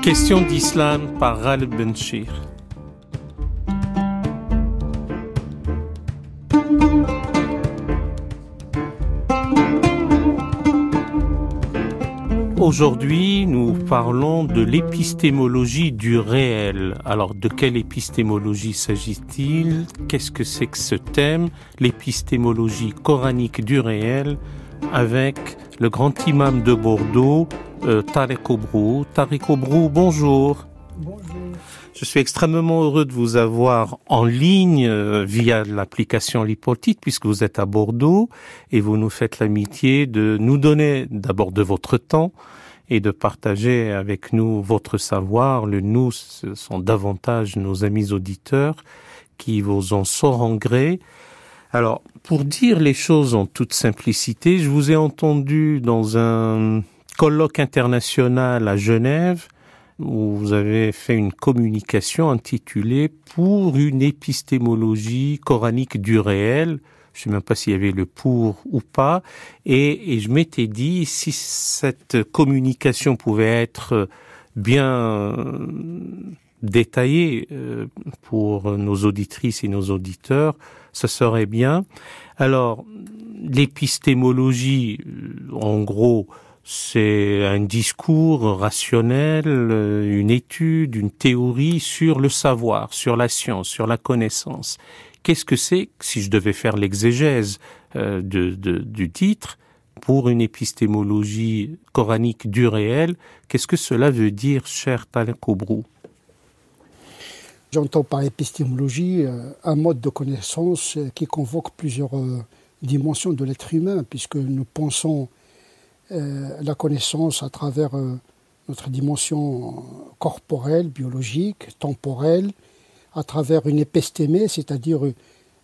Question d'islam par Ghalib Benchir. Aujourd'hui, nous parlons de l'épistémologie du réel. Alors, de quelle épistémologie s'agit-il? Qu'est-ce que c'est que ce thème? L'épistémologie coranique du réel, avec le grand imam de Bordeaux, Tariq Obrou. Tariq Obrou, bonjour. Bonjour. Je suis extrêmement heureux de vous avoir en ligne via l'application Lipotite, puisque vous êtes à Bordeaux et vous nous faites l'amitié de nous donner d'abord de votre temps et de partager avec nous votre savoir. Le nous, ce sont davantage nos amis auditeurs qui vous en sauront gré. Alors, pour dire les choses en toute simplicité, je vous ai entendu dans un colloque international à Genève où vous avez fait une communication intitulée « Pour une épistémologie coranique du réel ». Je ne sais même pas s'il y avait le pour ou pas. Et je m'étais dit, si cette communication pouvait être bien détaillée pour nos auditrices et nos auditeurs, ce serait bien. Alors, l'épistémologie, en gros, c'est un discours rationnel, une étude, une théorie sur le savoir, sur la science, sur la connaissance. Qu'est-ce que c'est, si je devais faire l'exégèse du titre, pour une épistémologie coranique du réel, qu'est-ce que cela veut dire, cher Tariq Obrou? J'entends par épistémologie un mode de connaissance qui convoque plusieurs dimensions de l'être humain, puisque nous pensons la connaissance à travers notre dimension corporelle, biologique, temporelle, à travers une épistémé, c'est-à-dire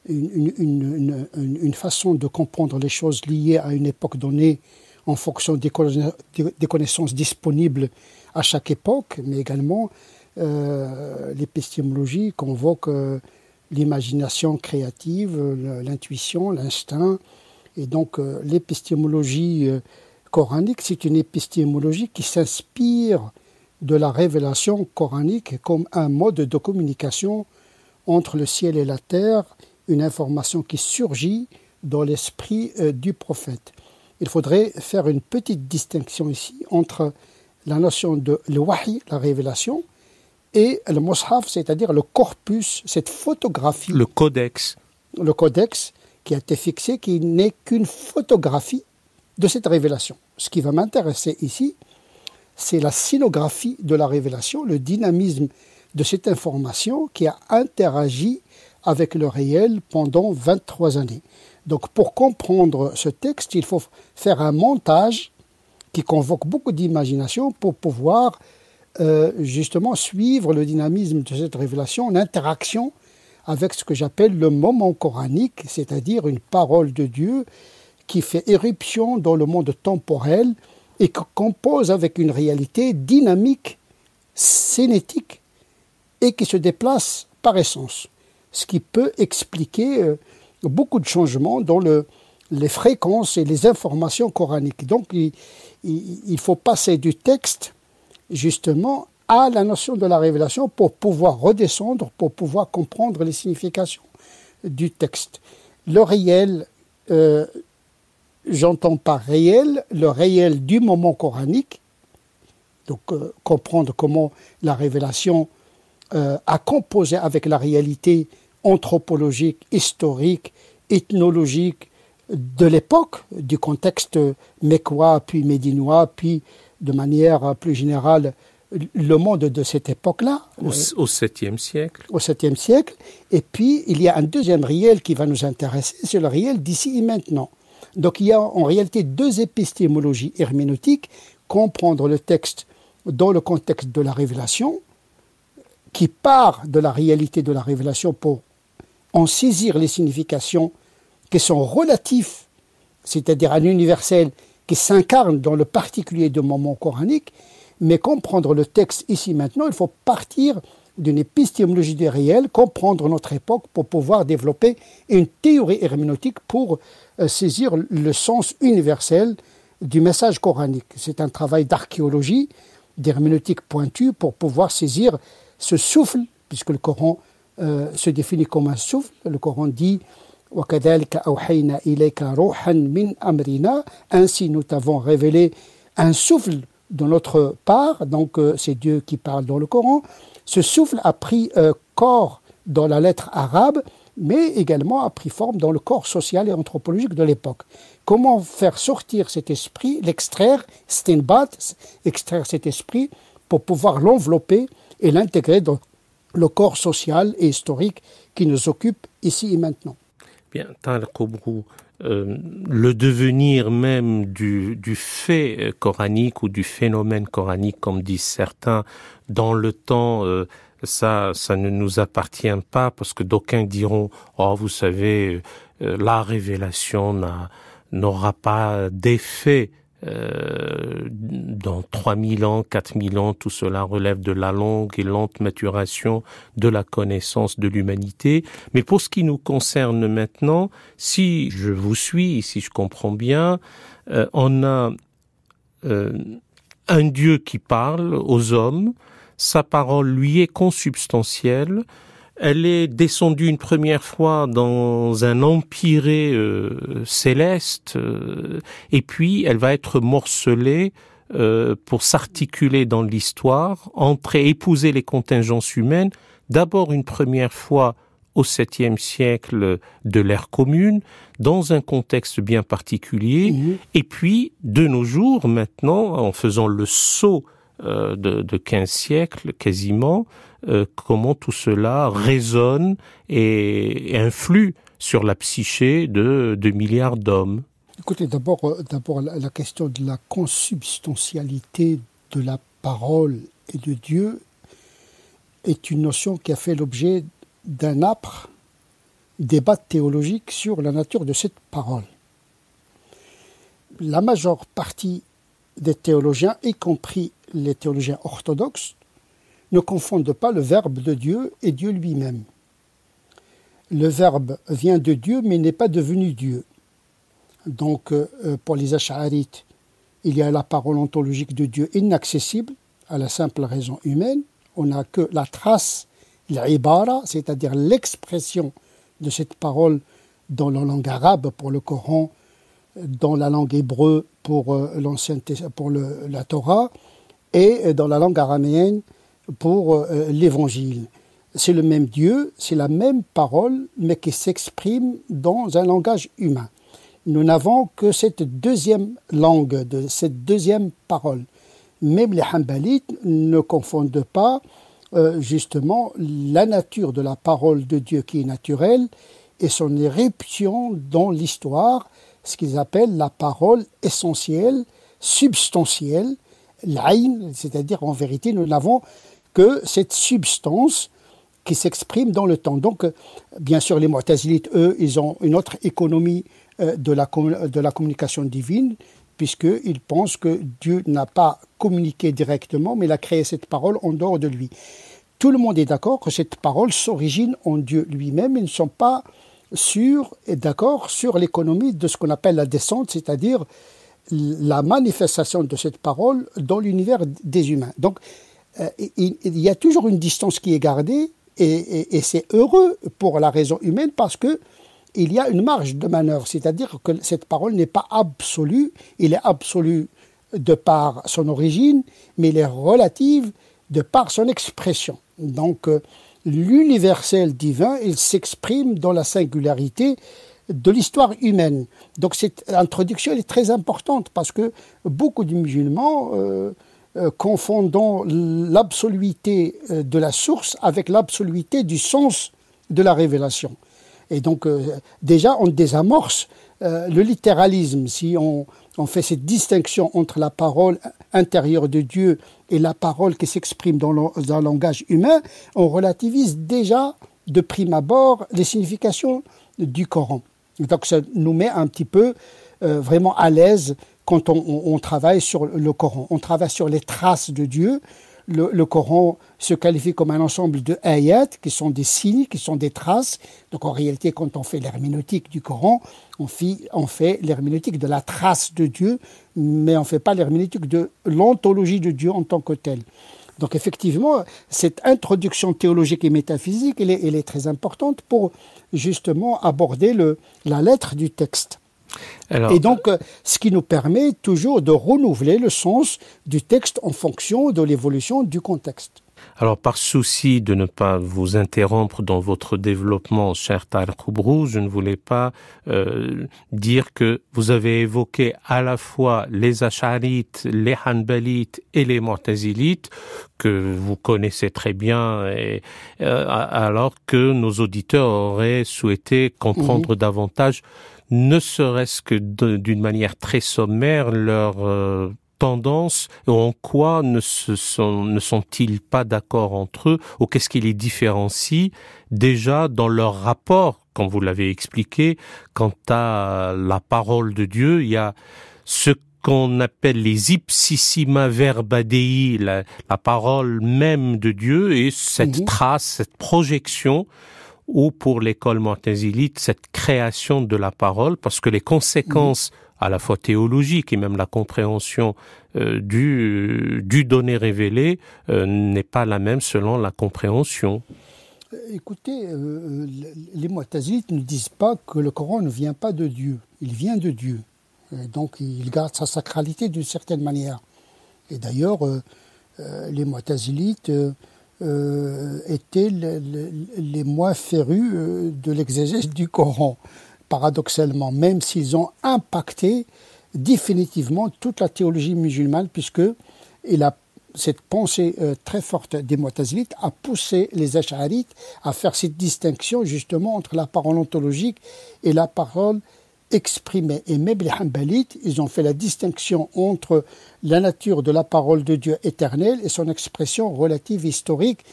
une façon de comprendre les choses liées à une époque donnée en fonction des connaissances disponibles à chaque époque, mais également l'épistémologie convoque l'imagination créative, l'intuition, l'instinct. Et donc l'épistémologie coranique, c'est une épistémologie qui s'inspire de la révélation coranique comme un mode de communication entre le ciel et la terre, une information qui surgit dans l'esprit du prophète. Il faudrait faire une petite distinction ici entre la notion de le wahi, la révélation, et le mushaf, c'est-à-dire le corpus, cette photographie. Le codex. Le codex qui a été fixé, qui n'est qu'une photographie de cette révélation. Ce qui va m'intéresser ici, c'est la scénographie de la révélation, le dynamisme de cette information qui a interagi avec le réel pendant 23 années. Donc pour comprendre ce texte, il faut faire un montage qui convoque beaucoup d'imagination pour pouvoir justement suivre le dynamisme de cette révélation en interaction avec ce que j'appelle le moment coranique, c'est-à-dire une parole de Dieu qui fait éruption dans le monde temporel et qui compose avec une réalité dynamique, cinétique, et qui se déplace par essence. Ce qui peut expliquer beaucoup de changements dans les fréquences et les informations coraniques. Donc il faut passer du texte, justement, à la notion de la révélation pour pouvoir redescendre, pour pouvoir comprendre les significations du texte. Le réel, j'entends par réel, le réel du moment coranique, donc comprendre comment la révélation a composé avec la réalité anthropologique, historique, ethnologique de l'époque, du contexte mécois, puis médinois, puis de manière plus générale, le monde de cette époque-là. Au 7e siècle. Au 7e siècle. Et puis, il y a un deuxième réel qui va nous intéresser, c'est le réel d'ici et maintenant. Donc, il y a en réalité deux épistémologies herméneutiques, comprendre le texte dans le contexte de la révélation, qui part de la réalité de la révélation pour en saisir les significations qui sont relatives, c'est-à-dire à l'universel, qui s'incarne dans le particulier du moment coranique, mais comprendre le texte ici maintenant, il faut partir d'une épistémologie du réel, comprendre notre époque pour pouvoir développer une théorie herméneutique pour saisir le sens universel du message coranique. C'est un travail d'archéologie d'herméneutique pointue pour pouvoir saisir ce souffle, puisque le Coran se définit comme un souffle. Le Coran dit وَكَذَلِكَ أَوْحَيْنَا إِلَيْكَ رُوحًا مِنْ أَمْرِنَا. Ainsi nous t'avons révélé un souffle de notre part, donc c'est Dieu qui parle dans le Coran. Ce souffle a pris corps dans la lettre arabe, mais également a pris forme dans le corps social et anthropologique de l'époque. Comment faire sortir cet esprit, l'extraire, stinbat, extraire cet esprit pour pouvoir l'envelopper et l'intégrer dans le corps social et historique qui nous occupe ici et maintenant. Bien, Tal Kobrou, le devenir même du fait coranique ou du phénomène coranique, comme disent certains, dans le temps, ça ne nous appartient pas, parce que d'aucuns diront « Oh, vous savez, la révélation n'aura pas d'effet dans 3000 ans, 4000 ans, tout cela relève de la longue et lente maturation de la connaissance de l'humanité. Mais pour ce qui nous concerne maintenant, si je vous suis, si je comprends bien, on a un Dieu qui parle aux hommes, sa parole lui est consubstantielle. Elle est descendue une première fois dans un empyrée céleste, et puis elle va être morcelée pour s'articuler dans l'histoire, entrer, épouser les contingences humaines, d'abord une première fois au 7e siècle de l'ère commune, dans un contexte bien particulier, et puis de nos jours maintenant, en faisant le saut de 15 siècles quasiment, comment tout cela résonne et influe sur la psyché de milliards d'hommes. Écoutez, d'abord la question de la consubstantialité de la parole et de Dieu est une notion qui a fait l'objet d'un âpre débat théologique sur la nature de cette parole. La majeure partie des théologiens, y compris les théologiens orthodoxes, ne confondent pas le Verbe de Dieu et Dieu lui-même. Le Verbe vient de Dieu, mais n'est pas devenu Dieu. Donc, pour les Ash'arites, il y a la parole ontologique de Dieu inaccessible à la simple raison humaine. On n'a que la trace, l'ibara, c'est-à-dire l'expression de cette parole dans la langue arabe pour le Coran, dans la langue hébreu pour la Torah, et dans la langue araméenne pour l'Évangile. C'est le même Dieu, c'est la même parole, mais qui s'exprime dans un langage humain. Nous n'avons que cette deuxième langue, cette deuxième parole. Même les Hanbalites ne confondent pas justement la nature de la parole de Dieu qui est naturelle et son éruption dans l'histoire, ce qu'ils appellent la parole essentielle, substantielle, l'aïn, c'est-à-dire en vérité nous n'avons que cette substance qui s'exprime dans le temps. Donc bien sûr les Mu'tazilites, eux, ils ont une autre économie de la communication divine, puisqu'ils pensent que Dieu n'a pas communiqué directement, mais il a créé cette parole en dehors de lui. Tout le monde est d'accord que cette parole s'origine en Dieu lui-même. Ils ne sont pas sûrs et d'accord sur l'économie de ce qu'on appelle la descente, c'est-à-dire la manifestation de cette parole dans l'univers des humains. Donc, il y a toujours une distance qui est gardée, et c'est heureux pour la raison humaine parce que il y a une marge de manœuvre, c'est-à-dire que cette parole n'est pas absolue, il est absolu de par son origine, mais il est relative de par son expression. Donc, l'universel divin, il s'exprime dans la singularité de l'histoire humaine. Donc, cette introduction elle est très importante parce que beaucoup de musulmans confondent l'absoluité de la source avec l'absoluité du sens de la révélation. Et donc, déjà, on désamorce le littéralisme. Si on fait cette distinction entre la parole intérieure de Dieu et la parole qui s'exprime dans un langage humain, on relativise déjà, de prime abord, les significations du Coran. Et donc, ça nous met un petit peu vraiment à l'aise quand on travaille sur le Coran. On travaille sur les traces de Dieu. le Coran se qualifie comme un ensemble de ayat, qui sont des signes, qui sont des traces. Donc en réalité, quand on fait l'herméneutique du Coran, on fait l'herméneutique de la trace de Dieu, mais on ne fait pas l'herméneutique de l'ontologie de Dieu en tant que telle. Donc effectivement, cette introduction théologique et métaphysique, elle est très importante pour justement aborder la lettre du texte. Et donc, ce qui nous permet toujours de renouveler le sens du texte en fonction de l'évolution du contexte. Alors, par souci de ne pas vous interrompre dans votre développement, cher Tariq Oubrou, je ne voulais pas dire que vous avez évoqué à la fois les Ash'arites, les Hanbalites et les Mu'tazilites, que vous connaissez très bien, alors que nos auditeurs auraient souhaité comprendre davantage, ne serait-ce que d'une manière très sommaire, leur tendance, en quoi ne sont-ils pas d'accord entre eux, ou qu'est-ce qui les différencie déjà dans leur rapport, comme vous l'avez expliqué, quant à la parole de Dieu. Il y a ce qu'on appelle les ipsissima verba Dei, la parole même de Dieu, et cette trace, cette projection, ou pour l'école mu'tazilite, cette création de la parole, parce que les conséquences à la fois théologiques et même la compréhension du donné révélé n'est pas la même selon la compréhension. Écoutez, les mu'tazilites ne disent pas que le Coran ne vient pas de Dieu, il vient de Dieu. Et donc il garde sa sacralité d'une certaine manière. Et d'ailleurs, les mu'tazilites étaient les moins férus de l'exégèse du Coran, paradoxalement, même s'ils ont impacté définitivement toute la théologie musulmane, puisque cette pensée très forte des Mu'tazilites a poussé les Ash'arites à faire cette distinction justement entre la parole ontologique et la parole exprimée. Et même les Hanbalites, ils ont fait la distinction entre la nature de la parole de Dieu éternelle et son expression relative historique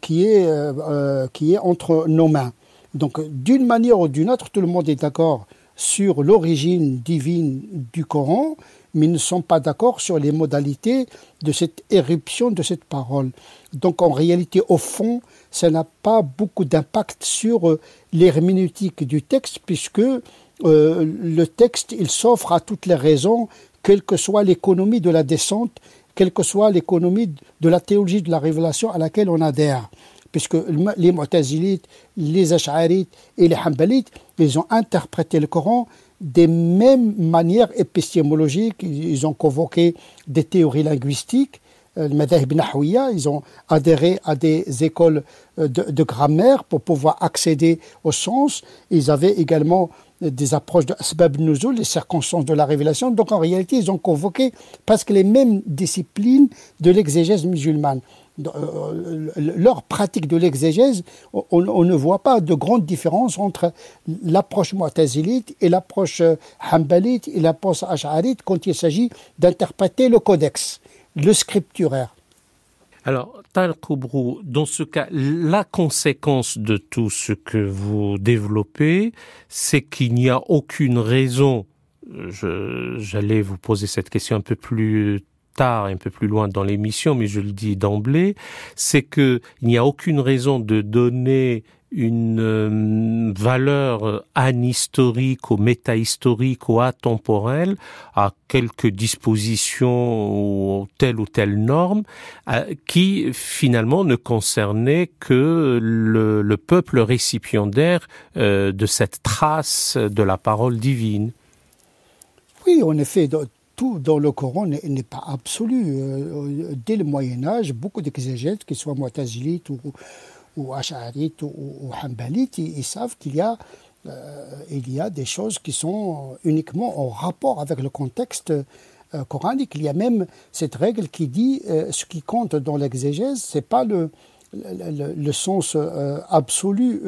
qui est entre nos mains. Donc d'une manière ou d'une autre, tout le monde est d'accord sur l'origine divine du Coran, mais ils ne sont pas d'accord sur les modalités de cette éruption de cette parole. Donc en réalité, au fond, ça n'a pas beaucoup d'impact sur l'herméneutique du texte, puisque le texte, il s'offre à toutes les raisons, quelle que soit l'économie de la descente, quelle que soit l'économie de la théologie de la révélation à laquelle on adhère. Puisque les Mu'tazilites, les Ash'arites et les Hanbalites, ils ont interprété le Coran des mêmes manières épistémologiques. Ils ont convoqué des théories linguistiques, le madhahib nahwiya, ils ont adhéré à des écoles de grammaire pour pouvoir accéder au sens. Ils avaient également des approches de asbab nuzul, les circonstances de la révélation. Donc en réalité, ils ont convoqué presque les mêmes disciplines de l'exégèse musulmane. Leur pratique de l'exégèse, on ne voit pas de grande différence entre l'approche mu'tazilite et l'approche hanbalite et l'approche ash'arite quand il s'agit d'interpréter le codex, le scripturaire. Alors, Tariq Oubrou, dans ce cas, la conséquence de tout ce que vous développez, c'est qu'il n'y a aucune raison, j'allais vous poser cette question un peu plus tard, un peu plus loin dans l'émission, mais je le dis d'emblée, c'est que il n'y a aucune raison de donner une valeur anhistorique ou métahistorique ou atemporelle à quelques dispositions ou telle norme qui finalement ne concernait que le peuple récipiendaire de cette trace de la parole divine. Oui, en effet, tout dans le Coran n'est pas absolu. Dès le Moyen-Âge, beaucoup d'exégètes, qu'ils soient mu'tazilites ou ash'arites ou hanbalites, ils savent qu'il y a des choses qui sont uniquement en rapport avec le contexte coranique. Il y a même cette règle qui dit ce qui compte dans l'exégèse, c'est pas le sens absolu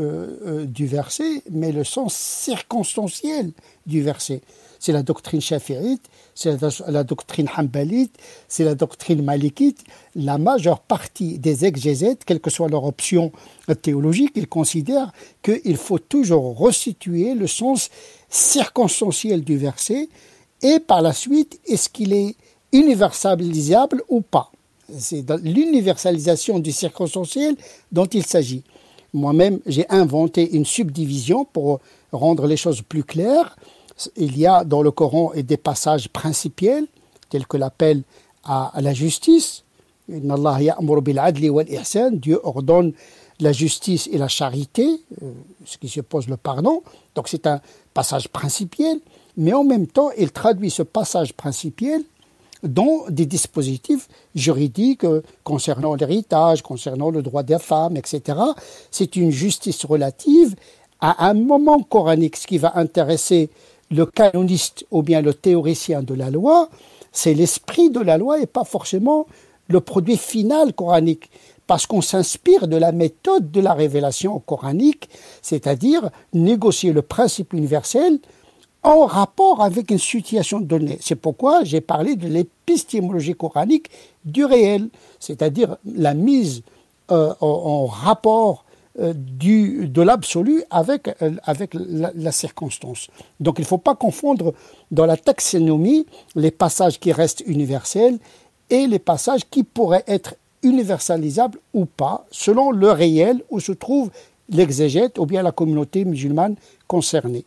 du verset, mais le sens circonstanciel du verset. C'est la doctrine shafi'ite, c'est la doctrine hanbalite, c'est la doctrine malikite. La majeure partie des exégètes, quelle que soit leur option théologique, ils considèrent qu'il faut toujours resituer le sens circonstanciel du verset et par la suite, est-ce qu'il est universalisable ou pas. C'est dans l'universalisation du circonstanciel dont il s'agit. Moi-même, j'ai inventé une subdivision pour rendre les choses plus claires. Il y a dans le Coran des passages principiels, tels que l'appel à la justice. Inna Allah ya'muru bil adli wal ihsan. Dieu ordonne la justice et la charité, ce qui suppose le pardon. Donc c'est un passage principiel, mais en même temps, il traduit ce passage principiel dans des dispositifs juridiques concernant l'héritage, concernant le droit des femmes, etc. C'est une justice relative à un moment coranique. Ce qui va intéresser le canoniste ou bien le théoricien de la loi, c'est l'esprit de la loi et pas forcément le produit final coranique. Parce qu'on s'inspire de la méthode de la révélation coranique, c'est-à-dire négocier le principe universel en rapport avec une situation donnée. C'est pourquoi j'ai parlé de l'épistémologie coranique du réel, c'est-à-dire la mise en rapport de l'absolu avec la circonstance. Donc il ne faut pas confondre dans la taxonomie les passages qui restent universels et les passages qui pourraient être universalisables ou pas, selon le réel où se trouve l'exégète ou bien la communauté musulmane concernée.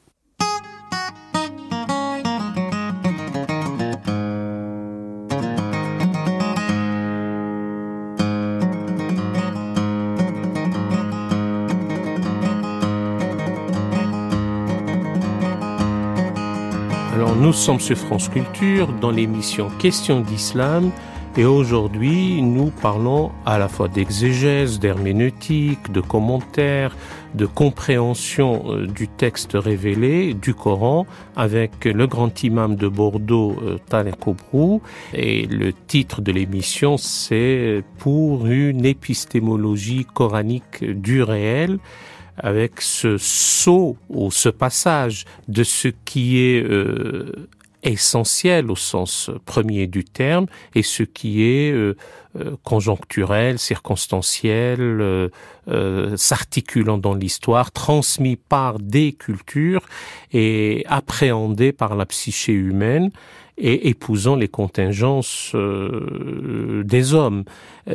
Alors nous sommes sur France Culture dans l'émission Questions d'Islam et aujourd'hui nous parlons à la fois d'exégèse, d'herméneutique, de commentaires, de compréhension du texte révélé du Coran avec le grand imam de Bordeaux, Tarek Koubrou, et le titre de l'émission c'est « Pour une épistémologie coranique du réel » avec ce saut ou ce passage de ce qui est essentiel au sens premier du terme et ce qui est conjoncturel, circonstanciel, s'articulant dans l'histoire, transmis par des cultures et appréhendé par la psyché humaine et épousant les contingences des hommes.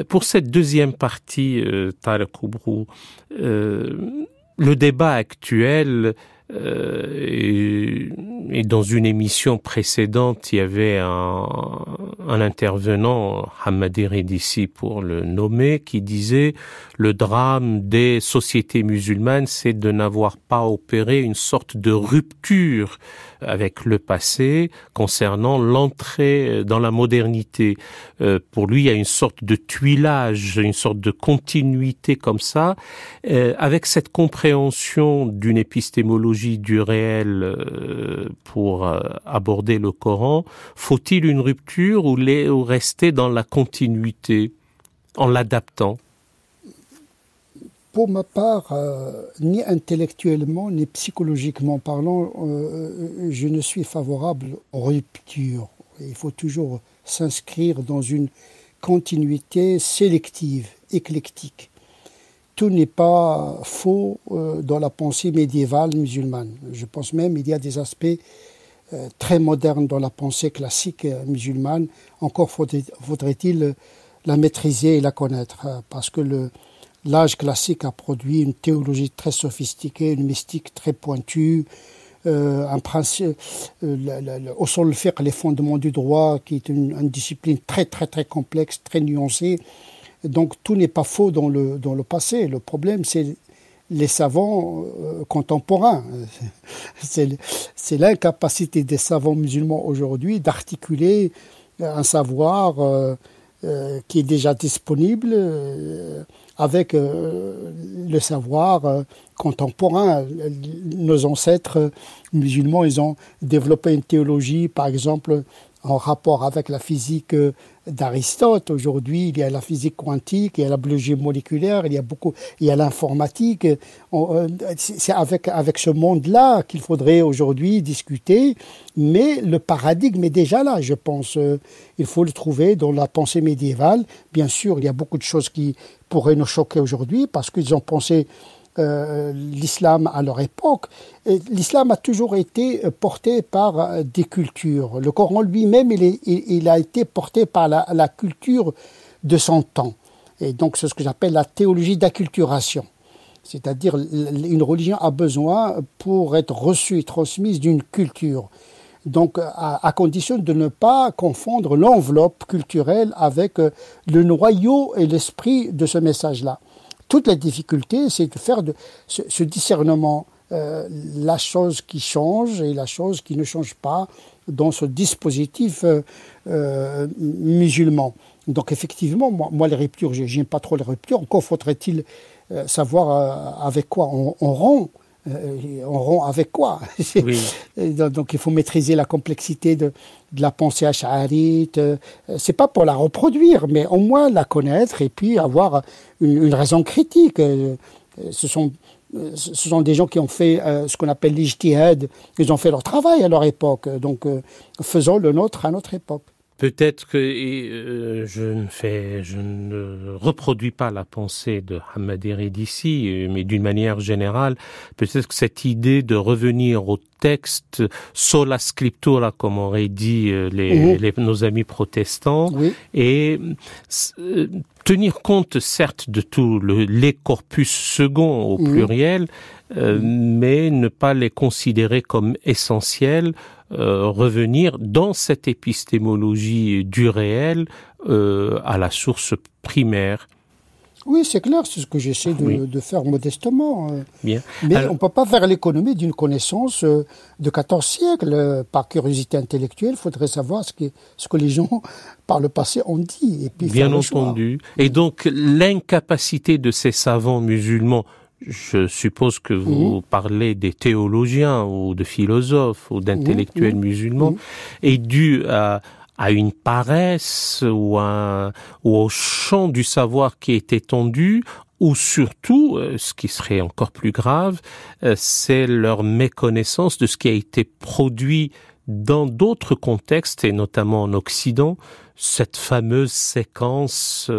Pour cette deuxième partie, Tarek Koubrou, le débat actuel et dans une émission précédente, il y avait un intervenant, Hamadi Redissi pour le nommer, qui disait le drame des sociétés musulmanes, c'est de n'avoir pas opéré une sorte de rupture avec le passé concernant l'entrée dans la modernité. Pour lui, il y a une sorte de tuilage, une sorte de continuité comme ça, avec cette compréhension d'une épistémologie du réel pour aborder le Coran. Faut-il une rupture ou rester dans la continuité en l'adaptant? Pour ma part, ni intellectuellement, ni psychologiquement parlant, je ne suis favorable aux ruptures. Il faut toujours s'inscrire dans une continuité sélective, éclectique. Tout n'est pas faux dans la pensée médiévale musulmane. Je pense même qu'il y a des aspects très modernes dans la pensée classique musulmane. Encore faudrait-il la maîtriser et la connaître, parce que l'âge classique a produit une théologie très sophistiquée, une mystique très pointue, un principe, usul al-fiqh, les fondements du droit, qui est une discipline très très très complexe, très nuancée. Donc tout n'est pas faux dans le passé. Le problème, c'est les savants contemporains. C'est l'incapacité des savants musulmans aujourd'hui d'articuler un savoir qui est déjà disponible avec le savoir contemporain. Nos ancêtres musulmans, ils ont développé une théologie, par exemple, en rapport avec la physique d'Aristote. Aujourd'hui, il y a la physique quantique, il y a la biologie moléculaire, il y a l'informatique. C'est avec ce monde-là qu'il faudrait aujourd'hui discuter, mais le paradigme est déjà là, je pense. Il faut le trouver dans la pensée médiévale. Bien sûr, il y a beaucoup de choses qui pourraient nous choquer aujourd'hui, parce qu'ils ont pensé l'islam à leur époque. L'islam a toujours été porté par des cultures. Le Coran lui-même, il a été porté par la culture de son temps. Et donc c'est ce que j'appelle la théologie d'acculturation. C'est-à-dire une religion a besoin, pour être reçue et transmise, d'une culture. Donc à condition de ne pas confondre l'enveloppe culturelle avec le noyau et l'esprit de ce message-là. Toute la difficulté, c'est de faire ce discernement, la chose qui change et la chose qui ne change pas dans ce dispositif musulman. Donc effectivement, moi les ruptures, j'aime pas trop les ruptures. Encore faudrait-il savoir avec quoi on rompt. On rompt avec quoi? Oui. Donc il faut maîtriser la complexité de la pensée ash'arite. C'est pas pour la reproduire, mais au moins la connaître et puis avoir une raison critique. Ce sont des gens qui ont fait ce qu'on appelle l'ijtihad. Ils ont fait leur travail à leur époque. Donc faisons le nôtre à notre époque. Peut-être que je ne reproduis pas la pensée de Hamad Eridissi, mais d'une manière générale, peut-être que cette idée de revenir au texte sola scriptura, comme auraient dit nos amis protestants, oui. Et tenir compte certes de tout les corpus second au pluriel, mais ne pas les considérer comme essentiels. Revenir dans cette épistémologie du réel à la source primaire. Oui, c'est clair, c'est ce que j'essaie de faire modestement. Bien. Mais alors, on ne peut pas faire l'économie d'une connaissance de 14 siècles. Par curiosité intellectuelle, il faudrait savoir ce que les gens, par le passé, ont dit. Et puis bien entendu. Et donc, l'incapacité de ces savants musulmans, je suppose que vous parlez des théologiens ou de philosophes ou d'intellectuels musulmans, est due à une paresse ou au champ du savoir qui est étendu, ou surtout, ce qui serait encore plus grave, c'est leur méconnaissance de ce qui a été produit dans d'autres contextes, et notamment en Occident, cette fameuse séquence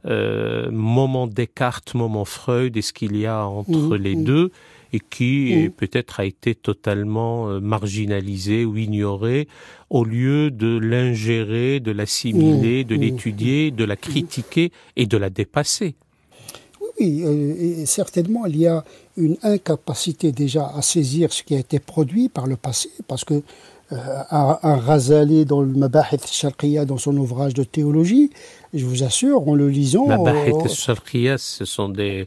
moment Descartes, moment Freud, et ce qu'il y a entre les deux, et qui peut-être a été totalement marginalisé ou ignoré, au lieu de l'ingérer, de l'assimiler, de l'étudier, de la critiquer et de la dépasser. Oui, et certainement il y a une incapacité déjà à saisir ce qui a été produit par le passé, parce que un Ghazali dans le Mabahith al-Sharqiyya, dans son ouvrage de théologie, je vous assure, en le lisant... Mabahith al-Sharqiyya, ce sont des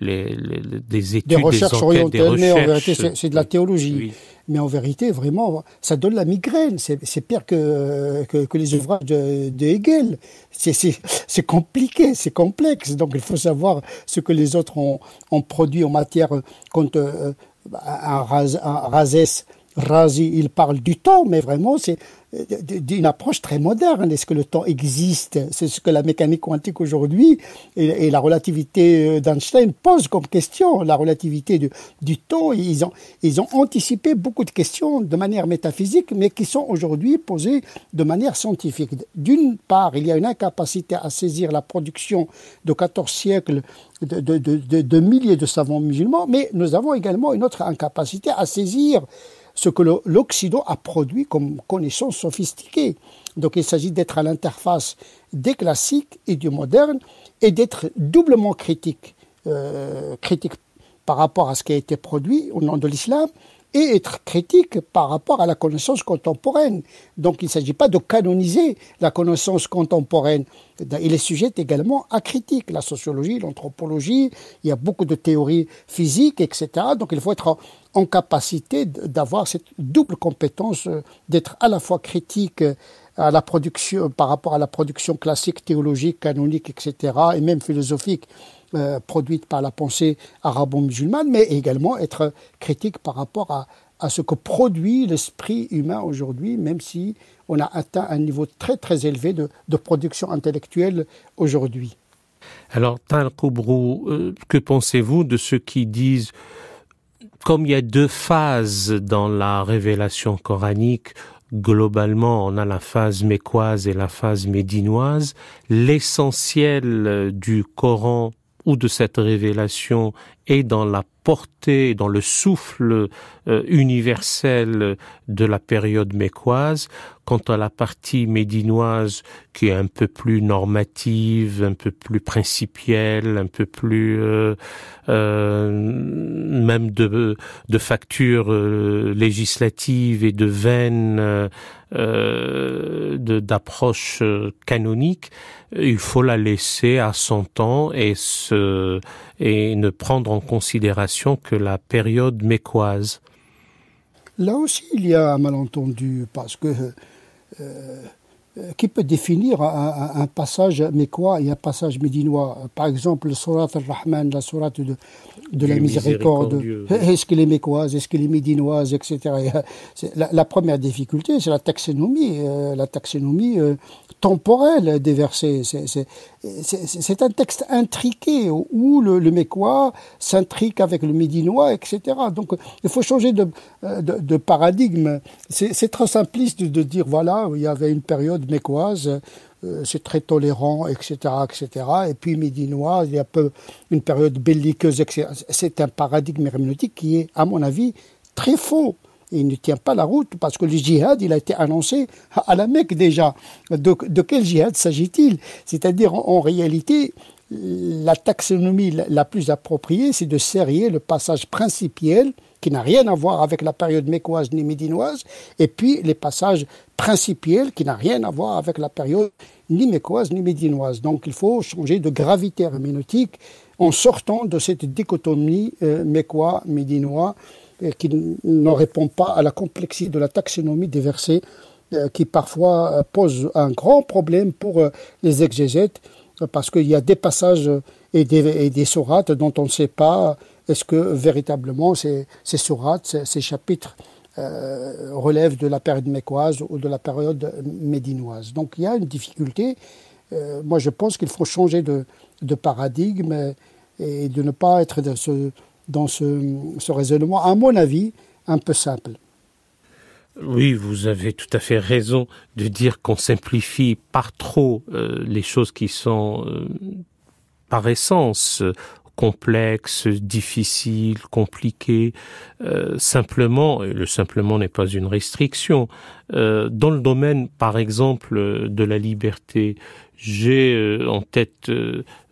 études, des recherches orientales, mais en vérité c'est de la théologie. Oui. Mais en vérité, vraiment, ça donne la migraine. C'est pire que les ouvrages de Hegel. C'est compliqué, c'est complexe. Donc il faut savoir ce que les autres ont produit en matière... Quand un Razi, il parle du temps, mais vraiment, c'est d'une approche très moderne. Est-ce que le temps existe? C'est ce que la mécanique quantique aujourd'hui et la relativité d'Einstein posent comme question. La relativité du temps, ils ont anticipé beaucoup de questions de manière métaphysique, mais qui sont aujourd'hui posées de manière scientifique. D'une part, il y a une incapacité à saisir la production de 14 siècles de milliers de savants musulmans, mais nous avons également une autre incapacité à saisir ce que l'Occident a produit comme connaissance sophistiquée. Donc il s'agit d'être à l'interface des classiques et du moderne et d'être doublement critique. Critique par rapport à ce qui a été produit au nom de l'islam et être critique par rapport à la connaissance contemporaine. Donc il ne s'agit pas de canoniser la connaissance contemporaine. Il est sujet également à critique. La sociologie, l'anthropologie, il y a beaucoup de théories physiques, etc. Donc il faut être en capacité d'avoir cette double compétence, d'être à la fois critique à la production, par rapport à la production classique, théologique, canonique, etc., et même philosophique, produite par la pensée arabo-musulmane, mais également être critique par rapport à ce que produit l'esprit humain aujourd'hui, même si on a atteint un niveau très très élevé de production intellectuelle aujourd'hui. Alors, Tal Koubrou, que pensez-vous de ceux qui disent, comme il y a deux phases dans la révélation coranique, globalement, on a la phase mécoise et la phase médinoise, l'essentiel du Coran ou de cette révélation et dans la portée, dans le souffle universel de la période mécoise. Quant à la partie médinoise, qui est un peu plus normative, un peu plus principielle, un peu plus même de facture législative et de veine d'approche canonique, il faut la laisser à son temps et ne prendre en considération que la période mécoise. Là aussi, il y a un malentendu, parce que qui peut définir un passage mécois et un passage médinois? Par exemple, le Surat al-Rahman, la sourate de la miséricorde. Est-ce qu'elle est mécoise, est-ce qu'elle est médinoise, etc. La première difficulté, c'est la taxonomie temporelle des versets. C'est un texte intriqué où le mécois s'intrique avec le médinois, etc. Donc, il faut changer de paradigme. C'est trop simpliste de dire, voilà, il y avait une période mécoise, c'est très tolérant, etc., etc. Et puis médinois, il y a une période belliqueuse, etc. C'est un paradigme herméneutique qui est, à mon avis, très faux. Il ne tient pas la route parce que le djihad, il a été annoncé à la Mecque déjà. De quel djihad s'agit-il? C'est-à-dire, en réalité, la taxonomie la plus appropriée, c'est de serrer le passage principiel qui n'a rien à voir avec la période mécoise ni médinoise, et puis les passages principiels qui n'ont rien à voir avec la période ni mécoise ni médinoise. Donc il faut changer de gravité herméneutique en sortant de cette dichotomie mécois-médinois qui ne répond pas à la complexité de la taxonomie des versets qui parfois pose un grand problème pour les exégètes parce qu'il y a des passages et des sourates dont on ne sait pas est-ce que véritablement ces sourates, ces chapitres relèvent de la période mécoise ou de la période médinoise. Donc il y a une difficulté. Moi je pense qu'il faut changer de paradigme et de ne pas être dans ce raisonnement, à mon avis, un peu simple. Oui, vous avez tout à fait raison de dire qu'on simplifie par trop les choses qui sont par essence complexes, difficiles, compliquées. Simplement, et le simplement n'est pas une restriction, dans le domaine, par exemple, de la liberté, j'ai en tête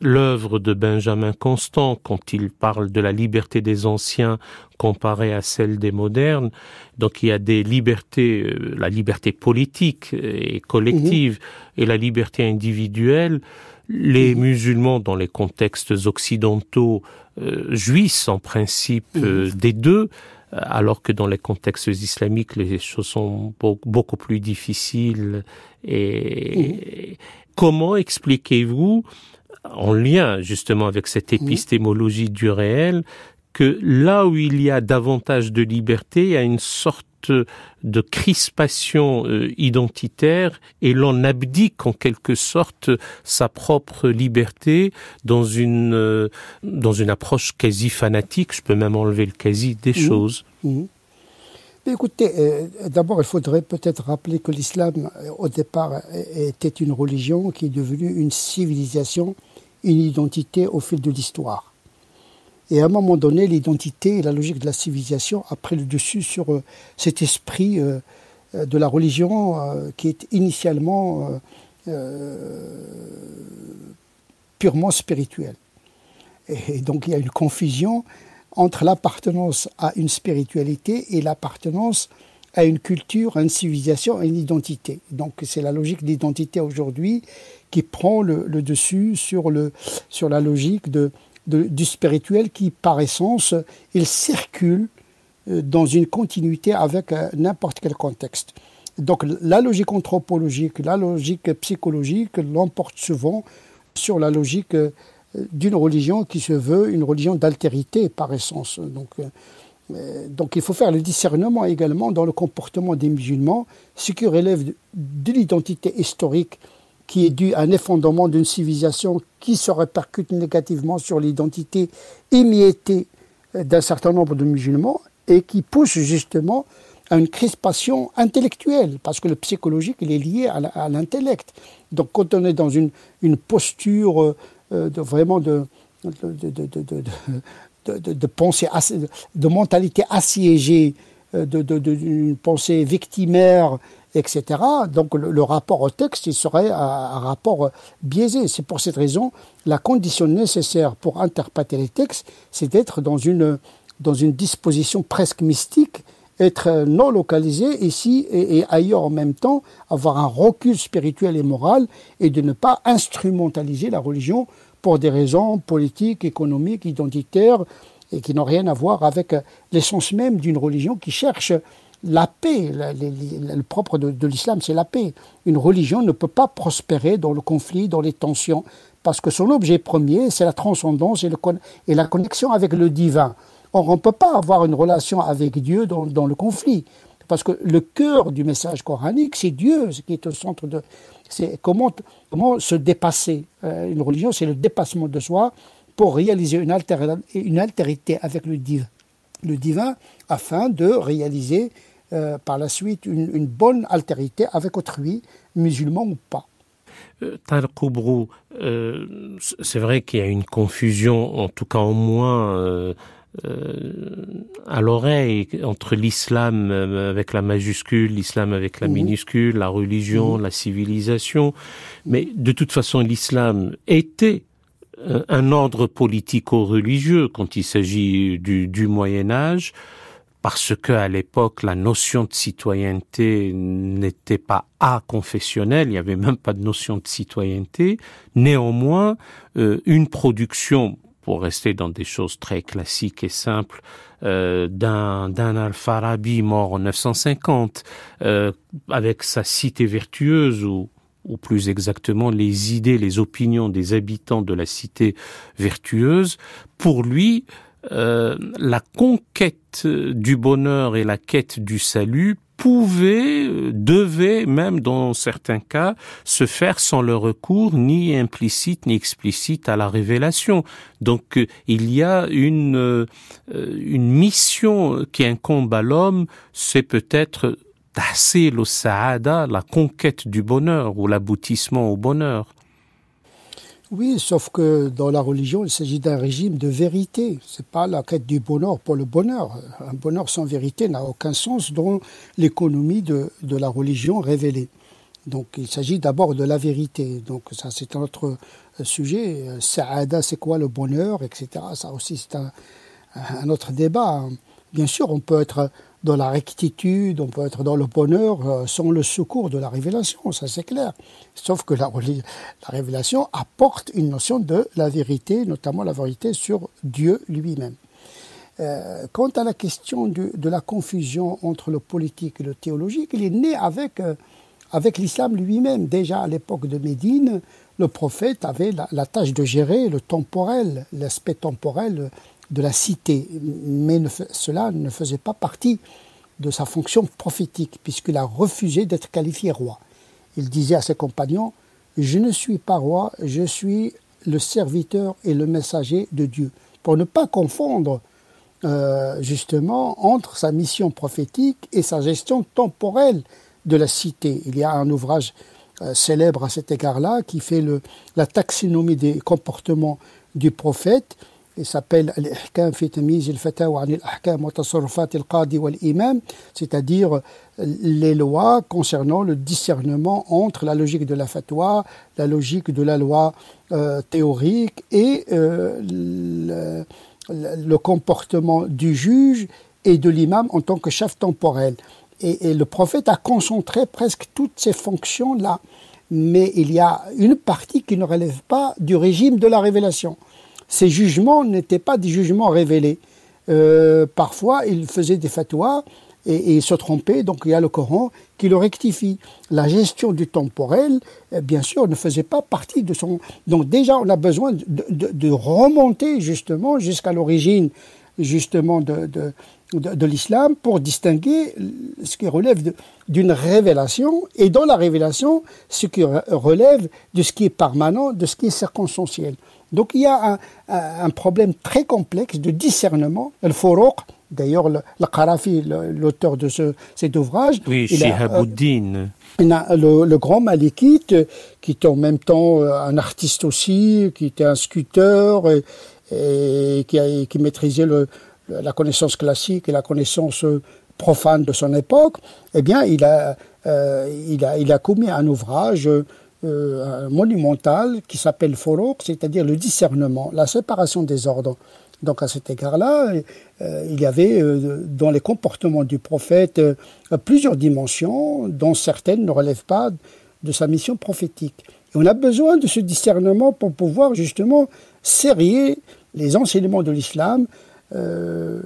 l'œuvre de Benjamin Constant quand il parle de la liberté des anciens comparée à celle des modernes. Donc il y a des libertés, la liberté politique et collective et la liberté individuelle. Les musulmans, dans les contextes occidentaux, jouissent en principe des deux, alors que dans les contextes islamiques, les choses sont beaucoup plus difficiles. Et comment expliquez-vous, en lien justement avec cette épistémologie du réel, que là où il y a davantage de liberté, il y a une sorte de crispation identitaire et l'on abdique en quelque sorte sa propre liberté dans une approche quasi fanatique, je peux même enlever le quasi des choses. Mais écoutez, d'abord il faudrait peut-être rappeler que l'islam au départ était une religion qui est devenue une civilisation, une identité au fil de l'histoire. Et à un moment donné, l'identité et la logique de la civilisation a pris le dessus sur cet esprit de la religion qui est initialement purement spirituel. Et donc il y a une confusion entre l'appartenance à une spiritualité et l'appartenance à une culture, à une civilisation, à une identité. Donc c'est la logique d'identité aujourd'hui qui prend le dessus sur la logique du spirituel qui, par essence, il circule dans une continuité avec n'importe quel contexte. Donc la logique anthropologique, la logique psychologique l'emporte souvent sur la logique d'une religion qui se veut une religion d'altérité par essence. Donc il faut faire le discernement également dans le comportement des musulmans, ce qui relève de l'identité historique qui est due à un effondrement d'une civilisation qui se répercute négativement sur l'identité émiettée d'un certain nombre de musulmans et qui pousse justement à une crispation intellectuelle, parce que le psychologique il est lié à l'intellect. Donc quand on est dans une posture de pensée, de mentalité assiégée, d'une pensée victimaire, etc. Donc le rapport au texte, il serait un rapport biaisé. C'est pour cette raison, la condition nécessaire pour interpréter les textes, c'est d'être dans une disposition presque mystique, être non localisé ici et ailleurs en même temps, avoir un recul spirituel et moral, et de ne pas instrumentaliser la religion pour des raisons politiques, économiques, identitaires, et qui n'ont rien à voir avec l'essence même d'une religion qui cherche la paix. Le propre de l'islam, c'est la paix. Une religion ne peut pas prospérer dans le conflit, dans les tensions, parce que son objet premier, c'est la transcendance et la connexion avec le divin. Or, on ne peut pas avoir une relation avec Dieu dans le conflit, parce que le cœur du message coranique, c'est Dieu, ce qui est au centre de... C'est comment se dépasser. Une religion, c'est le dépassement de soi pour réaliser une altérité avec le divin, afin de réaliser par la suite une bonne altérité avec autrui, musulman ou pas. Tariq Oubrou, c'est vrai qu'il y a une confusion, en tout cas au moins à l'oreille, entre l'islam avec la majuscule, l'islam avec la minuscule, la religion, la civilisation. Mais de toute façon, l'islam était un ordre politico-religieux quand il s'agit du Moyen-Âge, parce qu'à l'époque, la notion de citoyenneté n'était pas aconfessionnelle, il n'y avait même pas de notion de citoyenneté. Néanmoins, une production, pour rester dans des choses très classiques et simples, d'un Al-Farabi mort en 950, avec sa cité vertueuse, ou plus exactement les idées, les opinions des habitants de la cité vertueuse, pour lui, la conquête du bonheur et la quête du salut devait même dans certains cas se faire sans le recours ni implicite ni explicite à la révélation. Donc il y a une mission qui incombe à l'homme, c'est peut-être tahsil al-sa'ada, la conquête du bonheur ou l'aboutissement au bonheur. Oui, sauf que dans la religion, il s'agit d'un régime de vérité. C'est pas la quête du bonheur pour le bonheur. Un bonheur sans vérité n'a aucun sens dans l'économie de la religion révélée. Donc il s'agit d'abord de la vérité. Donc ça, c'est un autre sujet. Sa'ada, c'est quoi le bonheur, etc. Ça aussi, c'est un autre débat. Bien sûr, on peut être dans la rectitude, on peut être dans le bonheur sans le secours de la révélation, ça c'est clair. Sauf que la révélation apporte une notion de la vérité, notamment la vérité sur Dieu lui-même. Quant à la question de la confusion entre le politique et le théologique, il est né avec l'islam lui-même. Déjà à l'époque de Médine, le prophète avait la tâche de gérer le temporel, l'aspect temporel de la cité, mais cela ne faisait pas partie de sa fonction prophétique, puisqu'il a refusé d'être qualifié roi. Il disait à ses compagnons, « Je ne suis pas roi, je suis le serviteur et le messager de Dieu », pour ne pas confondre justement entre sa mission prophétique et sa gestion temporelle de la cité. Il y a un ouvrage célèbre à cet égard-là qui fait la taxinomie des comportements du prophète. Il s'appelle Al-Ihkam fi Tamyiz al-Fatawa an al-Ahkam wa Tasarrufat al-Qadi wal-Imam, c'est-à-dire les lois concernant le discernement entre la logique de la fatwa, la logique de la loi théorique et le comportement du juge et de l'imam en tant que chef temporel. Et le prophète a concentré presque toutes ces fonctions-là. Mais il y a une partie qui ne relève pas du régime de la révélation. Ces jugements n'étaient pas des jugements révélés. Parfois, il faisait des fatwas et se trompait, donc il y a le Coran qui le rectifie. La gestion du temporel, bien sûr, ne faisait pas partie de son... Donc déjà, on a besoin de remonter justement jusqu'à l'origine justement de l'islam pour distinguer ce qui relève d'une révélation, et dans la révélation, ce qui relève de ce qui est permanent, de ce qui est circonstanciel. Donc il y a un problème très complexe de discernement. Al-Furuq, d'ailleurs le Qarafi, l'auteur de cet ouvrage, oui, Shihabuddin, le grand malikite, qui était en même temps un artiste aussi, qui était un sculpteur et qui maîtrisait la connaissance classique et la connaissance profane de son époque, eh bien, il a commis un ouvrage monumental qui s'appelle Furuq, c'est-à-dire le discernement, la séparation des ordres. Donc à cet égard-là, il y avait dans les comportements du prophète plusieurs dimensions, dont certaines ne relèvent pas de sa mission prophétique. Et on a besoin de ce discernement pour pouvoir justement serrer les enseignements de l'islam,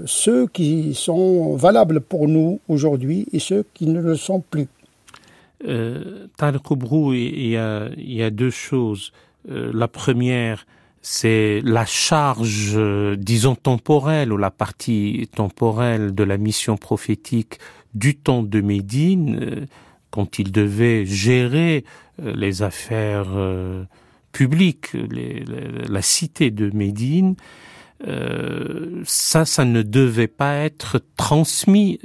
ceux qui sont valables pour nous aujourd'hui et ceux qui ne le sont plus. Tariq Oubrou, il y a deux choses. La première, c'est la charge, disons, temporelle, ou la partie temporelle de la mission prophétique du temps de Médine, quand il devait gérer les affaires publiques, la cité de Médine. Ça ne devait pas être transmis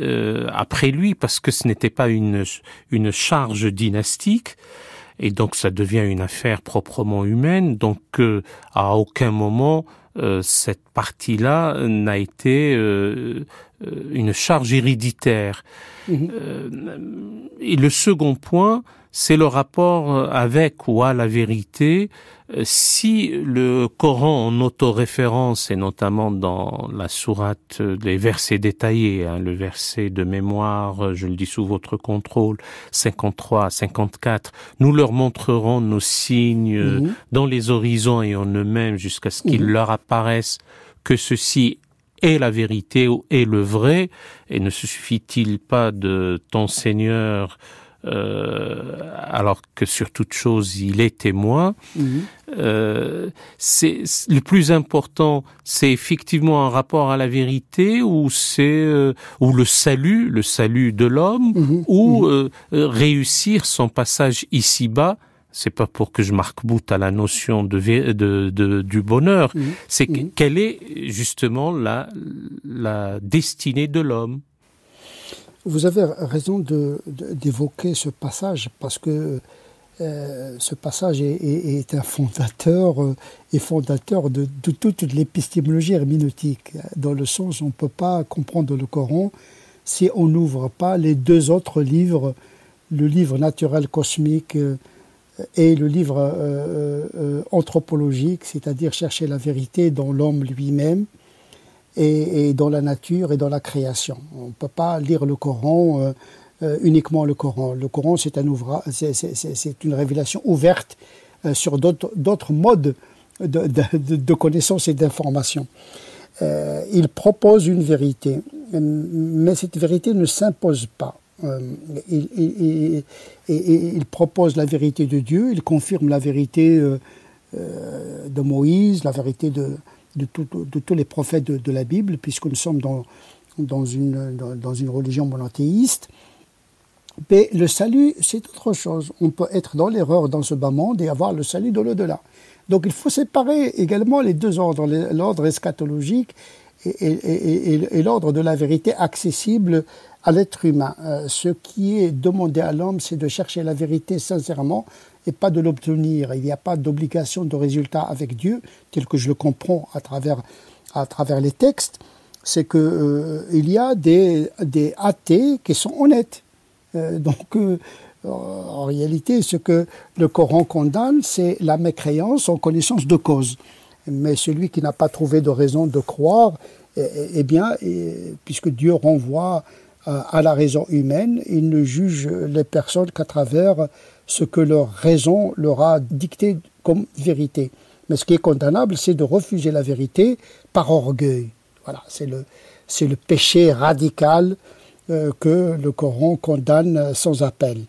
après lui, parce que ce n'était pas une charge dynastique, et donc ça devient une affaire proprement humaine. Donc à aucun moment cette partie-là n'a été une charge héréditaire. Et le second point, c'est le rapport avec ou à la vérité. Si le Coran en autoréférence, et notamment dans la sourate, les versets détaillés, le verset de mémoire, je le dis sous votre contrôle, 53, 54, nous leur montrerons nos signes dans les horizons et en eux-mêmes jusqu'à ce qu'il leur apparaisse que ceci est la vérité ou est le vrai, et ne se suffit-il pas de ton Seigneur alors que sur toute chose il est témoin. C'est le plus important, c'est effectivement un rapport à la vérité, ou c'est ou le salut de l'homme, ou réussir son passage ici-bas. C'est pas pour que je marque bout à la notion du bonheur. C'est quelle est justement la destinée de l'homme. Vous avez raison d'évoquer ce passage, parce que ce passage est un fondateur de toute l'épistémologie herméneutique, dans le sens où on ne peut pas comprendre le Coran si on n'ouvre pas les deux autres livres, le livre naturel cosmique et le livre anthropologique, c'est-à-dire chercher la vérité dans l'homme lui-même, et dans la nature et dans la création. On ne peut pas lire le Coran, uniquement le Coran. Le Coran, c'est un ouvrage, c'est une révélation ouverte sur d'autres modes de connaissance et d'information. Il propose une vérité, mais cette vérité ne s'impose pas. Il propose la vérité de Dieu, il confirme la vérité de Moïse, la vérité de tous les prophètes de la Bible, puisque nous sommes dans une religion monothéiste. Mais le salut, c'est autre chose. On peut être dans l'erreur dans ce bas monde et avoir le salut de l'au-delà. Donc il faut séparer également les deux ordres, l'ordre eschatologique et l'ordre de la vérité accessible à l'être humain. Ce qui est demandé à l'homme, c'est de chercher la vérité sincèrement et pas de l'obtenir. Il n'y a pas d'obligation de résultat avec Dieu, tel que je le comprends à travers les textes. C'est que il y a des athées qui sont honnêtes. En réalité, ce que le Coran condamne, c'est la mécréance en connaissance de cause. Mais celui qui n'a pas trouvé de raison de croire, puisque Dieu renvoie à la raison humaine, il ne juge les personnes qu'à travers ce que leur raison leur a dicté comme vérité. Mais ce qui est condamnable, c'est de refuser la vérité par orgueil. Voilà, c'est le péché radical que le Coran condamne sans appel.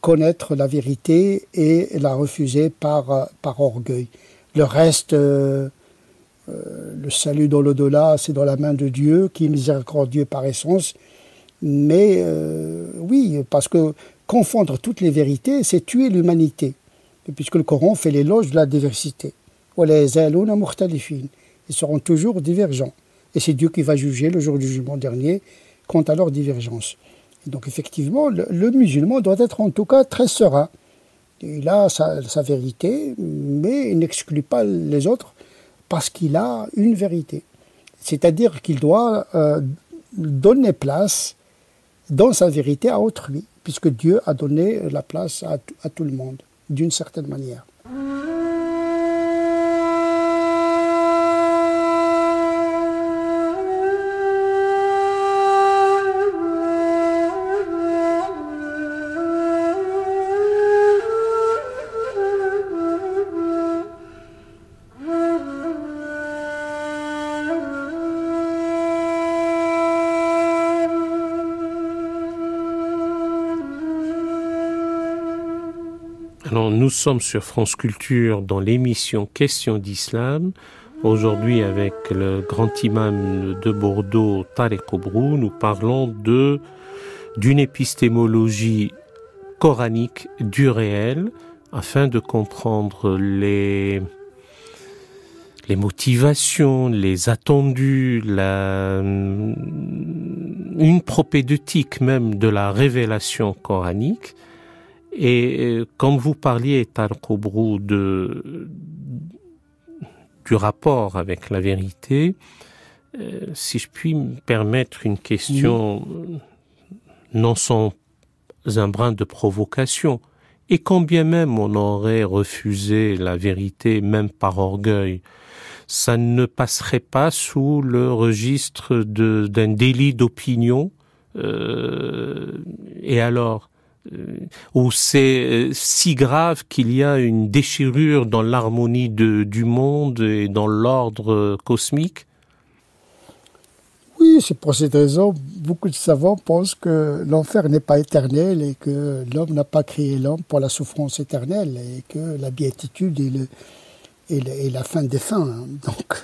Connaître la vérité et la refuser par orgueil. Le reste, le salut dans l'au-delà, c'est dans la main de Dieu, qui est miséricordieux par essence. Mais oui, parce que confondre toutes les vérités, c'est tuer l'humanité. Et puisque le Coran fait l'éloge de la diversité. Ils seront toujours divergents. Et c'est Dieu qui va juger le jour du jugement dernier quant à leur divergence. Et donc effectivement, le musulman doit être en tout cas très serein. Il a sa vérité, mais il n'exclut pas les autres, parce qu'il a une vérité. C'est-à-dire qu'il doit donner place dans sa vérité à autrui, puisque Dieu a donné la place à tout le monde, d'une certaine manière. Alors, nous sommes sur France Culture dans l'émission Questions d'Islam. Aujourd'hui, avec le grand imam de Bordeaux, Tariq Obrou, nous parlons d'une épistémologie coranique du réel afin de comprendre les motivations, les attendus, une propédeutique même de la révélation coranique. Et quand vous parliez, Tariq Obrou, du rapport avec la vérité, si je puis me permettre une question, non sans un brin de provocation, et quand bien même on aurait refusé la vérité, même par orgueil, ça ne passerait pas sous le registre d'un délit d'opinion, et alors où c'est si grave qu'il y a une déchirure dans l'harmonie du monde et dans l'ordre cosmique? Oui, c'est pour cette raison, beaucoup de savants pensent que l'enfer n'est pas éternel et que l'homme n'a pas créé l'homme pour la souffrance éternelle et que la béatitude est la fin des fins. Donc,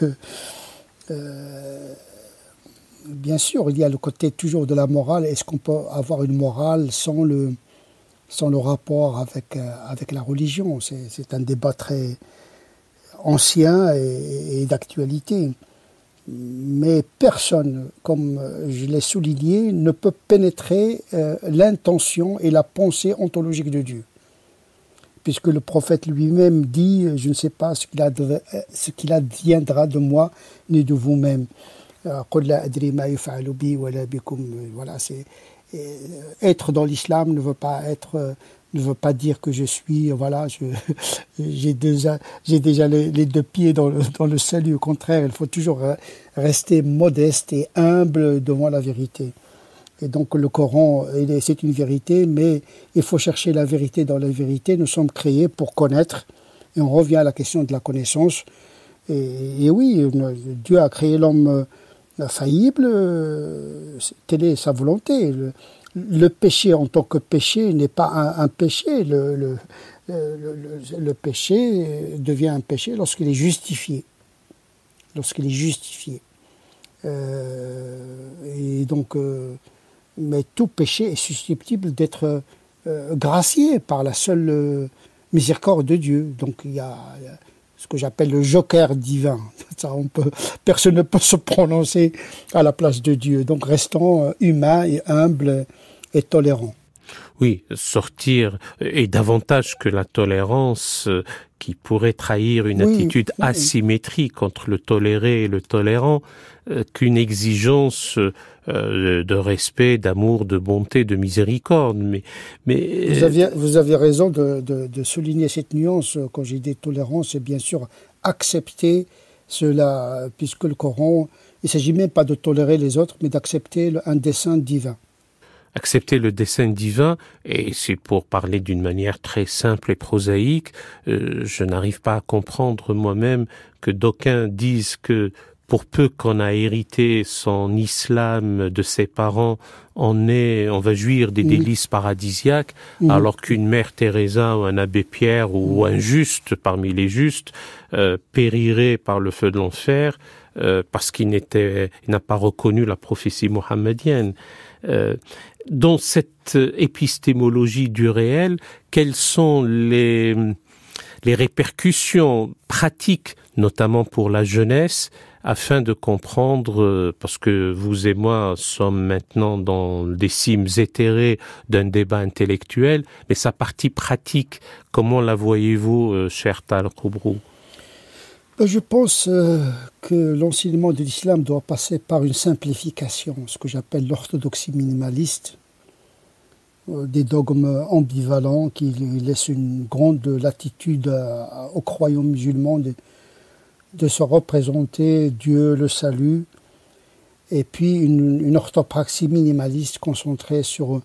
bien sûr, il y a le côté toujours de la morale. Est-ce qu'on peut avoir une morale sans le rapport avec la religion? C'est un débat très ancien et d'actualité. Mais personne, comme je l'ai souligné, ne peut pénétrer l'intention et la pensée ontologique de Dieu. Puisque le prophète lui-même dit « Je ne sais pas ce qu'il adviendra de moi ni de vous-même ». Voilà, être dans l'islam ne veut pas dire que je suis, voilà, j'ai déjà les deux pieds dans le salut. Au contraire, il faut toujours rester modeste et humble devant la vérité. Et donc le Coran, c'est une vérité, mais il faut chercher la vérité dans la vérité. Nous sommes créés pour connaître, et on revient à la question de la connaissance. Et oui, Dieu a créé l'homme faillible, telle est sa volonté. Le péché en tant que péché n'est pas un péché. Le péché devient un péché lorsqu'il est justifié. Lorsqu'il est justifié. Et donc, mais tout péché est susceptible d'être gracié par la seule miséricorde de Dieu. Donc il y a ce que j'appelle le joker divin. Ça, personne ne peut se prononcer à la place de Dieu. Donc restons humains et humbles et tolérants. Oui, sortir, et davantage que la tolérance qui pourrait trahir une attitude asymétrique entre le toléré et le tolérant, qu'une exigence de respect, d'amour, de bonté, de miséricorde. Mais vous aviez raison de souligner cette nuance. Quand j'ai dit tolérance, c'est bien sûr accepter cela, puisque le Coran, il ne s'agit même pas de tolérer les autres, mais d'accepter un dessein divin. Accepter le dessein divin, et c'est pour parler d'une manière très simple et prosaïque, je n'arrive pas à comprendre moi-même que d'aucuns disent que pour peu qu'on a hérité son islam de ses parents, on va jouir des délices paradisiaques, alors qu'une mère Teresa ou un abbé Pierre ou un juste parmi les justes périrait par le feu de l'enfer parce qu'il n'a pas reconnu la prophétie mohammedienne. Dans cette épistémologie du réel, quelles sont les répercussions pratiques, notamment pour la jeunesse, afin de comprendre, parce que vous et moi sommes maintenant dans des cimes éthérées d'un débat intellectuel, mais sa partie pratique, comment la voyez-vous, cher Tariq Obrou? Je pense que l'enseignement de l'islam doit passer par une simplification, ce que j'appelle l'orthodoxie minimaliste, des dogmes ambivalents qui laissent une grande latitude aux croyants musulmans de se représenter Dieu, le salut, et puis une orthopraxie minimaliste concentrée sur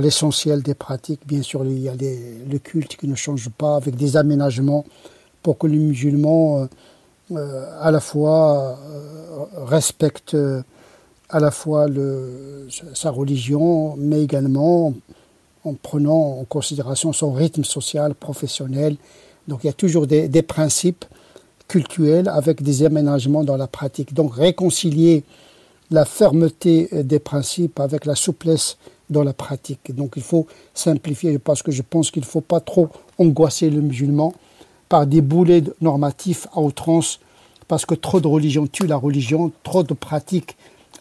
l'essentiel des pratiques. Bien sûr, il y a le culte qui ne change pas, avec des aménagements pour que les musulmans à la fois respectent à la fois sa religion, mais également en prenant en considération son rythme social, professionnel. Donc il y a toujours des principes cultuels avec des aménagements dans la pratique. Donc réconcilier la fermeté des principes avec la souplesse dans la pratique. Donc il faut simplifier, parce que je pense qu'il ne faut pas trop angoisser le musulman par des boulets normatifs à outrance, parce que trop de religion tue la religion, trop de pratiques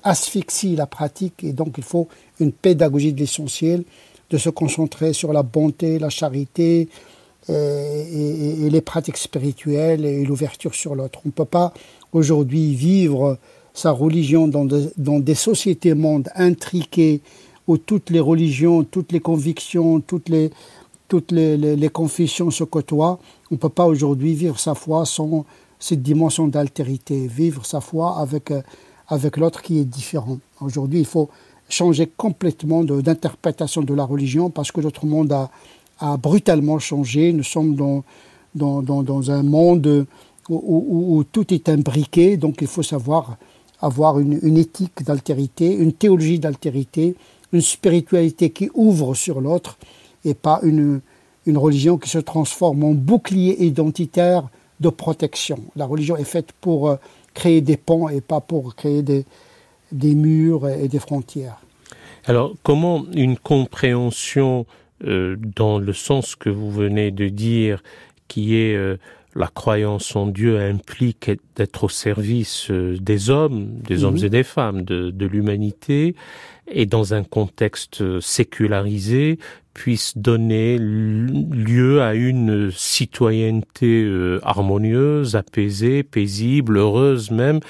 asphyxie la pratique, et donc il faut une pédagogie de l'essentiel, de se concentrer sur la bonté, la charité et les pratiques spirituelles et l'ouverture sur l'autre. On ne peut pas aujourd'hui vivre sa religion dans des sociétés mondes intriquées où toutes les religions, toutes les convictions, toutes les confessions se côtoient. On ne peut pas aujourd'hui vivre sa foi sans cette dimension d'altérité, vivre sa foi avec l'autre qui est différent. Aujourd'hui, il faut changer complètement d'interprétation de la religion, parce que notre monde a brutalement changé. Nous sommes dans un monde où tout est imbriqué, donc il faut savoir avoir une éthique d'altérité, une théologie d'altérité, une spiritualité qui ouvre sur l'autre, et pas une religion qui se transforme en bouclier identitaire de protection. La religion est faite pour créer des ponts et pas pour créer des murs et des frontières. Alors, comment une compréhension dans le sens que vous venez de dire, qui est la croyance en Dieu implique d'être au service des hommes et des femmes, de l'humanité, et dans un contexte sécularisé, puisse donner lieu à une citoyenneté harmonieuse, apaisée, paisible, heureuse même,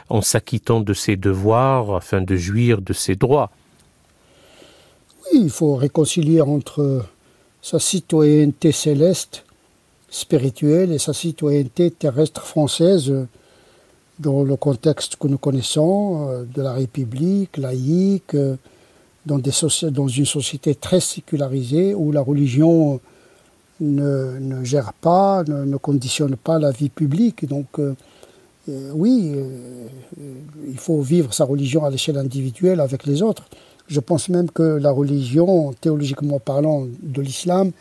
en s'acquittant de ses devoirs afin de jouir de ses droits. Oui, il faut réconcilier entre sa citoyenneté céleste, spirituelle, et sa citoyenneté terrestre française, dans le contexte que nous connaissons, de la République laïque, dans une société très sécularisée où la religion ne gère pas, ne conditionne pas la vie publique. Donc oui, il faut vivre sa religion à l'échelle individuelle avec les autres. Je pense même que la religion, théologiquement parlant, de l'islam,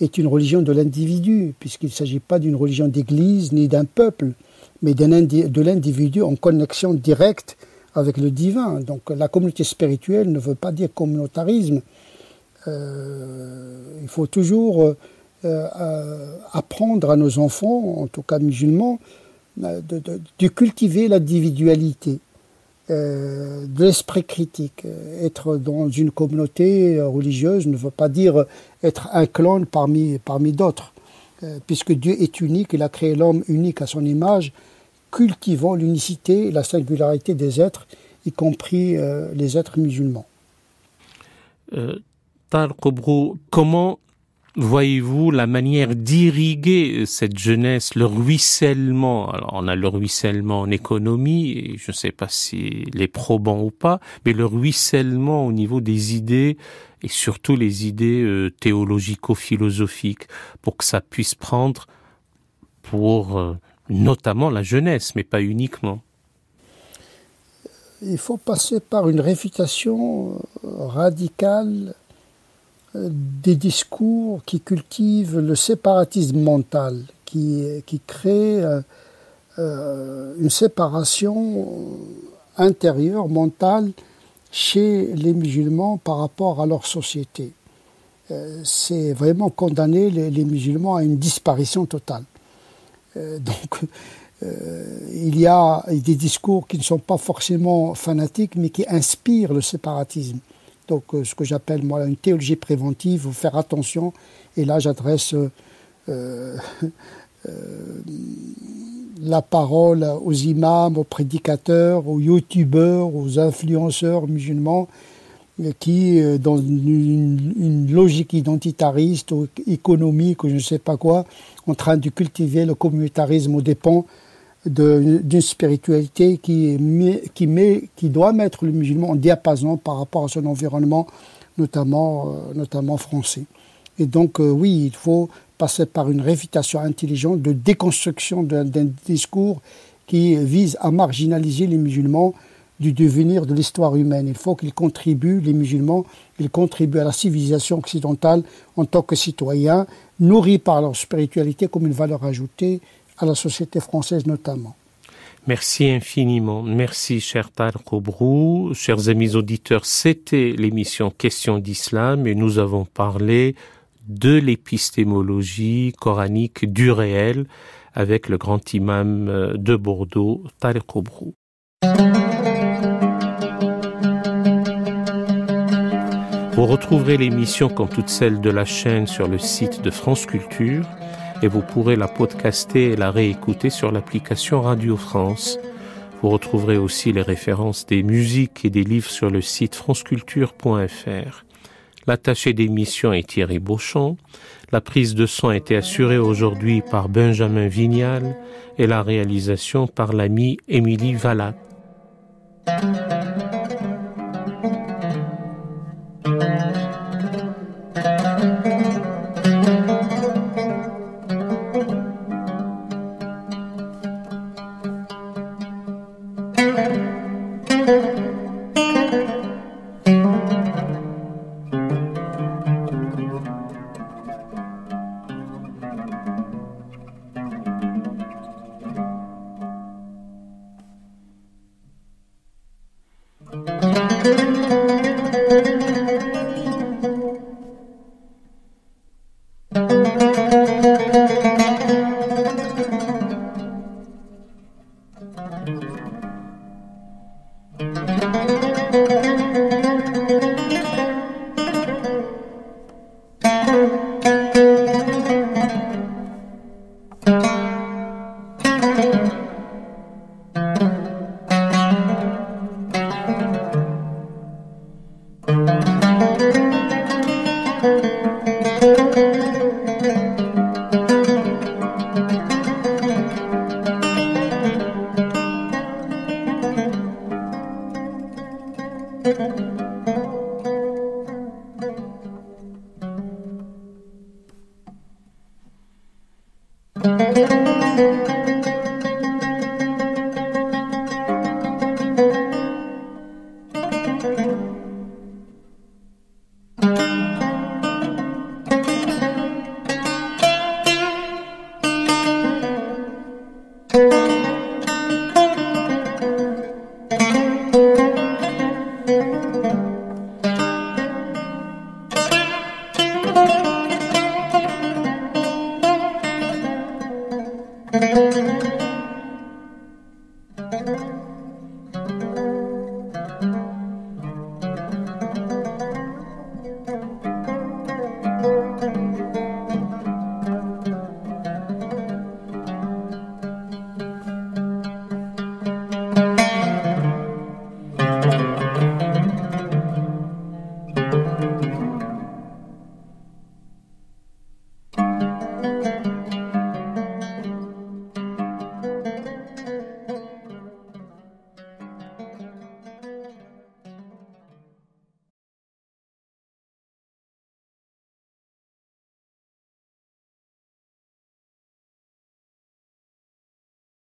est une religion de l'individu, puisqu'il ne s'agit pas d'une religion d'église ni d'un peuple, mais de l'individu en connexion directe avec le divin. Donc la communauté spirituelle ne veut pas dire communautarisme. Il faut toujours apprendre à nos enfants, en tout cas musulmans, de cultiver l'individualité, de l'esprit critique. Être dans une communauté religieuse ne veut pas dire être un clone parmi d'autres. Puisque Dieu est unique, il a créé l'homme unique à son image. Cultivons l'unicité et la singularité des êtres, y compris les êtres musulmans. Tal Kobrou, comment voyez-vous la manière d'irriguer cette jeunesse, le ruissellement? Alors, on a le ruissellement en économie, et je ne sais pas s'il est probant ou pas, mais le ruissellement au niveau des idées, et surtout les idées théologico-philosophiques, pour que ça puisse prendre pour notamment la jeunesse, mais pas uniquement. Il faut passer par une réfutation radicale des discours qui cultivent le séparatisme mental, qui crée une séparation intérieure, mentale, chez les musulmans par rapport à leur société. C'est vraiment condamner les musulmans à une disparition totale. Donc, il y a des discours qui ne sont pas forcément fanatiques, mais qui inspirent le séparatisme. Donc, ce que j'appelle, moi, une théologie préventive, il faut faire attention. Et là, j'adresse la parole aux imams, aux prédicateurs, aux youtubeurs, aux influenceurs musulmans qui, dans une logique identitariste ou économique ou je ne sais pas quoi, en train de cultiver le communautarisme aux dépens d'une spiritualité qui doit mettre le musulman en diapason par rapport à son environnement, notamment français. Et donc, oui, il faut passer par une réfutation intelligente de déconstruction d'un discours qui vise à marginaliser les musulmans du devenir de l'histoire humaine. Il faut qu'ils contribuent, les musulmans, ils contribuent à la civilisation occidentale en tant que citoyens, nourris par leur spiritualité comme une valeur ajoutée à la société française notamment. Merci infiniment. Merci, cher Tariq Obrou. Chers amis auditeurs, c'était l'émission Questions d'Islam et nous avons parlé de l'épistémologie coranique du réel avec le grand imam de Bordeaux, Tariq Obrou. Vous retrouverez l'émission comme toutes celles de la chaîne sur le site de France Culture et vous pourrez la podcaster et la réécouter sur l'application Radio France. Vous retrouverez aussi les références des musiques et des livres sur le site franceculture.fr. L'attaché d'émission est Thierry Beauchamp. La prise de son a été assurée aujourd'hui par Benjamin Vignal et la réalisation par l'amie Émilie Valac. Thank you.